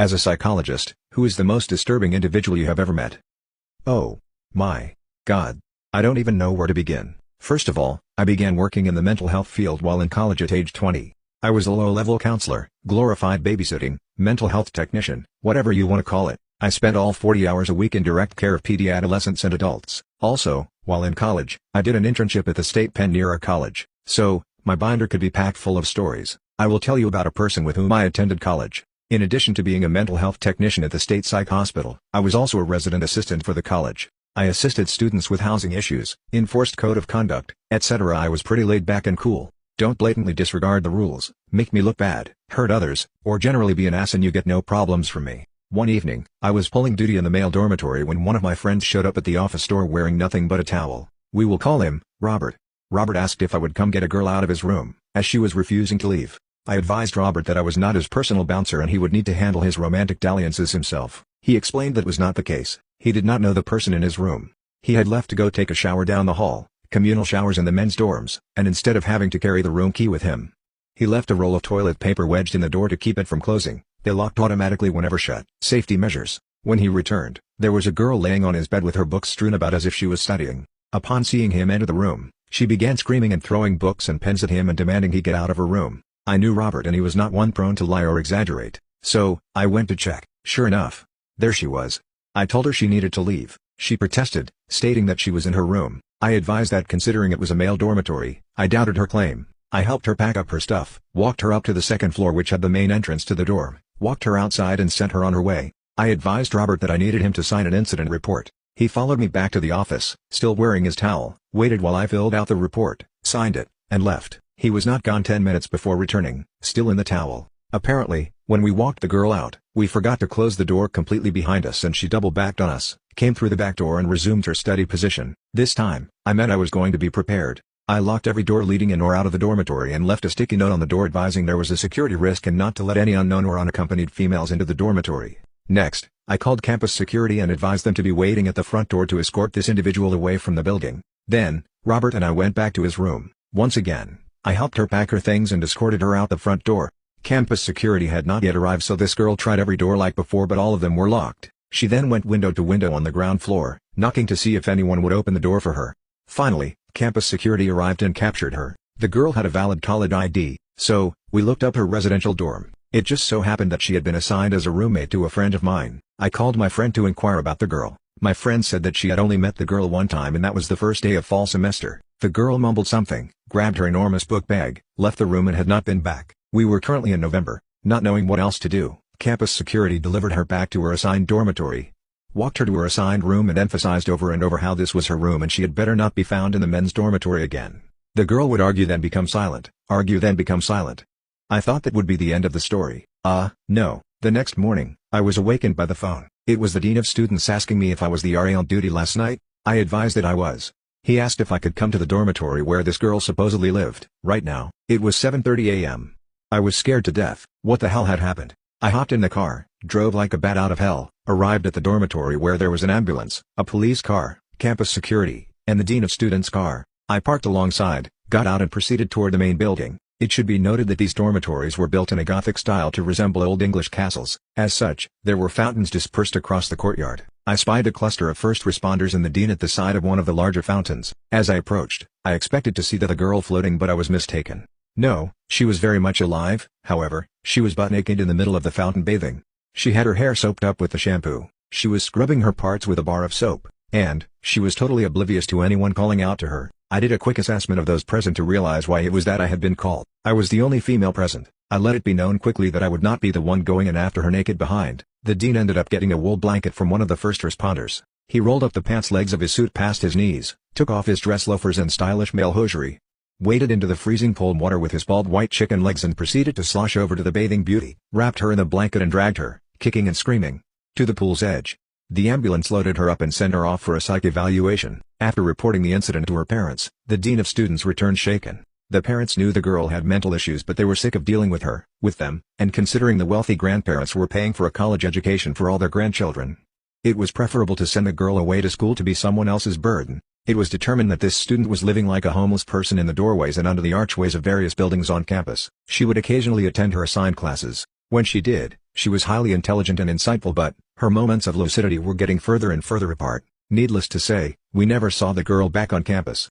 As a psychologist, who is the most disturbing individual you have ever met? Oh my God. I don't even know where to begin. First of all, I began working in the mental health field while in college at age 20. I was a low-level counselor, glorified babysitting, mental health technician, whatever you want to call it. I spent all 40 hours a week in direct care of pediatric adolescents and adults. Also, while in college, I did an internship at the state pen near our college, so my binder could be packed full of stories. I will tell you about a person with whom I attended college. In addition to being a mental health technician at the state psych hospital, I was also a resident assistant for the college. I assisted students with housing issues, enforced code of conduct, etc. I was pretty laid back and cool. Don't blatantly disregard the rules, make me look bad, hurt others, or generally be an ass and you get no problems from me. One evening, I was pulling duty in the male dormitory when one of my friends showed up at the office door wearing nothing but a towel. We will call him Robert. Robert asked if I would come get a girl out of his room, as she was refusing to leave. I advised Robert that I was not his personal bouncer and he would need to handle his romantic dalliances himself. He explained that was not the case. He did not know the person in his room. He had left to go take a shower down the hall, communal showers in the men's dorms, and instead of having to carry the room key with him, he left a roll of toilet paper wedged in the door to keep it from closing. They locked automatically whenever shut. Safety measures. When he returned, there was a girl laying on his bed with her books strewn about as if she was studying. Upon seeing him enter the room, she began screaming and throwing books and pens at him and demanding he get out of her room. I knew Robert and he was not one prone to lie or exaggerate, so I went to check. Sure enough, there she was. I told her she needed to leave. She protested, stating that she was in her room. I advised that considering it was a male dormitory, I doubted her claim. I helped her pack up her stuff, walked her up to the second floor which had the main entrance to the dorm, walked her outside and sent her on her way. I advised Robert that I needed him to sign an incident report. He followed me back to the office, still wearing his towel, waited while I filled out the report, signed it, and left. He was not gone 10 minutes before returning, still in the towel. Apparently, when we walked the girl out, we forgot to close the door completely behind us and she double-backed on us, came through the back door and resumed her steady position. This time, I meant I was going to be prepared. I locked every door leading in or out of the dormitory and left a sticky note on the door advising there was a security risk and not to let any unknown or unaccompanied females into the dormitory. Next, I called campus security and advised them to be waiting at the front door to escort this individual away from the building. Then, Robert and I went back to his room. Once again, I helped her pack her things and escorted her out the front door. Campus security had not yet arrived so this girl tried every door like before but all of them were locked. She then went window to window on the ground floor, knocking to see if anyone would open the door for her. Finally, campus security arrived and captured her. The girl had a valid college ID, so we looked up her residential dorm. It just so happened that she had been assigned as a roommate to a friend of mine. I called my friend to inquire about the girl. My friend said that she had only met the girl one time and that was the first day of fall semester. The girl mumbled something, grabbed her enormous book bag, left the room and had not been back. We were currently in November, not knowing what else to do. Campus security delivered her back to her assigned dormitory, walked her to her assigned room and emphasized over and over how this was her room and she had better not be found in the men's dormitory again. The girl would argue then become silent, argue then become silent. I thought that would be the end of the story. No. The next morning, I was awakened by the phone. It was the dean of students asking me if I was the RA on duty last night. I advised that I was. He asked if I could come to the dormitory where this girl supposedly lived. Right now, it was 7:30 a.m. I was scared to death. What the hell had happened? I hopped in the car, drove like a bat out of hell, arrived at the dormitory where there was an ambulance, a police car, campus security, and the dean of students' car. I parked alongside, got out and proceeded toward the main building. It should be noted that these dormitories were built in a Gothic style to resemble Old English castles. As such, there were fountains dispersed across the courtyard. I spied a cluster of first responders and the dean at the side of one of the larger fountains. As I approached, I expected to see the girl floating but I was mistaken. No, she was very much alive, however, she was butt naked in the middle of the fountain bathing. She had her hair soaped up with the shampoo, she was scrubbing her parts with a bar of soap, and she was totally oblivious to anyone calling out to her. I did a quick assessment of those present to realize why it was that I had been called. I was the only female present. I let it be known quickly that I would not be the one going in after her naked behind. The dean ended up getting a wool blanket from one of the first responders. He rolled up the pants legs of his suit past his knees, took off his dress loafers and stylish male hosiery, waded into the freezing cold water with his bald white chicken legs and proceeded to slosh over to the bathing beauty, wrapped her in the blanket and dragged her, kicking and screaming, to the pool's edge. The ambulance loaded her up and sent her off for a psych evaluation. After reporting the incident to her parents, the dean of students returned shaken. The parents knew the girl had mental issues but they were sick of dealing with them, and considering the wealthy grandparents were paying for a college education for all their grandchildren, it was preferable to send the girl away to school to be someone else's burden. It was determined that this student was living like a homeless person in the doorways and under the archways of various buildings on campus. She would occasionally attend her assigned classes. When she did, she was highly intelligent and insightful, but her moments of lucidity were getting further and further apart. Needless to say, we never saw the girl back on campus.